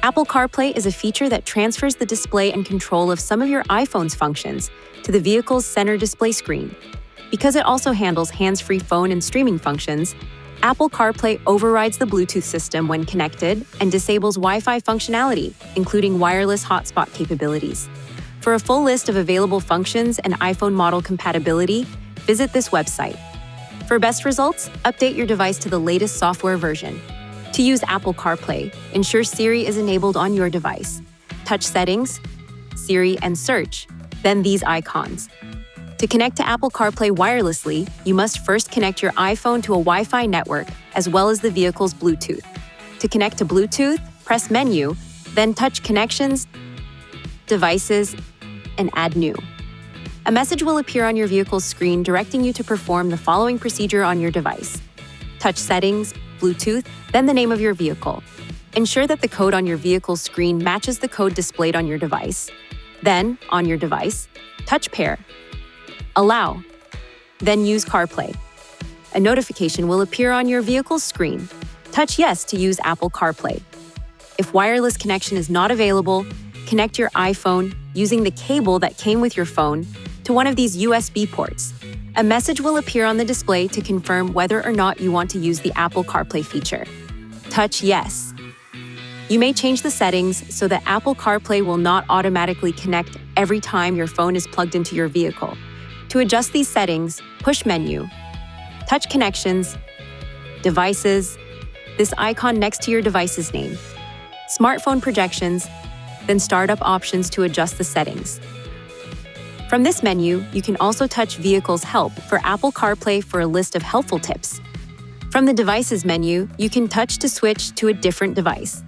Apple CarPlay is a feature that transfers the display and control of some of your iPhone's functions to the vehicle's center display screen. Because it also handles hands-free phone and streaming functions, Apple CarPlay overrides the Bluetooth system when connected and disables Wi-Fi functionality, including wireless hotspot capabilities. For a full list of available functions and iPhone model compatibility, visit this website. For best results, update your device to the latest software version. To use Apple CarPlay, ensure Siri is enabled on your device. Touch Settings, Siri, and Search, then these icons. To connect to Apple CarPlay wirelessly, you must first connect your iPhone to a Wi-Fi network as well as the vehicle's Bluetooth. To connect to Bluetooth, press Menu, then touch Connections, Devices, and Add New. A message will appear on your vehicle's screen directing you to perform the following procedure on your device. Touch Settings, Bluetooth, then the name of your vehicle. Ensure that the code on your vehicle's screen matches the code displayed on your device. Then, on your device, touch Pair. Allow. Then use CarPlay. A notification will appear on your vehicle's screen. Touch Yes to use Apple CarPlay. If wireless connection is not available, connect your iPhone using the cable that came with your phone to one of these USB ports. A message will appear on the display to confirm whether or not you want to use the Apple CarPlay feature. Touch Yes. You may change the settings so that Apple CarPlay will not automatically connect every time your phone is plugged into your vehicle. To adjust these settings, push Menu, touch Connections, Devices, this icon next to your device's name, Smartphone Projections, then Startup Options to adjust the settings. From this menu, you can also touch Vehicles Help for Apple CarPlay for a list of helpful tips. From the Devices menu, you can touch to switch to a different device.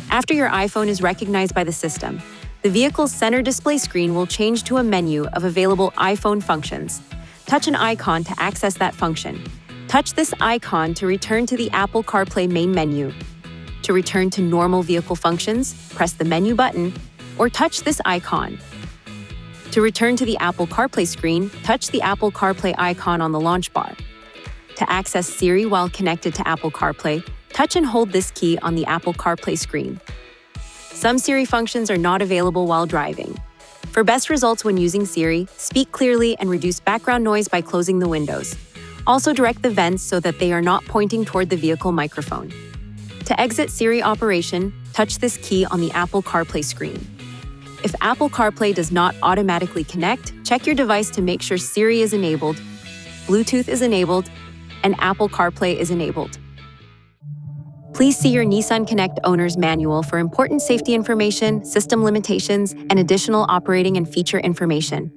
After your iPhone is recognized by the system, the vehicle's center display screen will change to a menu of available iPhone functions. Touch an icon to access that function. Touch this icon to return to the Apple CarPlay main menu. To return to normal vehicle functions, press the menu button or touch this icon. To return to the Apple CarPlay screen, touch the Apple CarPlay icon on the launch bar. To access Siri while connected to Apple CarPlay, touch and hold this key on the Apple CarPlay screen. Some Siri functions are not available while driving. For best results when using Siri, speak clearly and reduce background noise by closing the windows. Also direct the vents so that they are not pointing toward the vehicle microphone. To exit Siri operation, touch this key on the Apple CarPlay screen. If Apple CarPlay does not automatically connect, check your device to make sure Siri is enabled, Bluetooth is enabled, and Apple CarPlay is enabled. Please see your Nissan Connect owner's manual for important safety information, system limitations, and additional operating and feature information.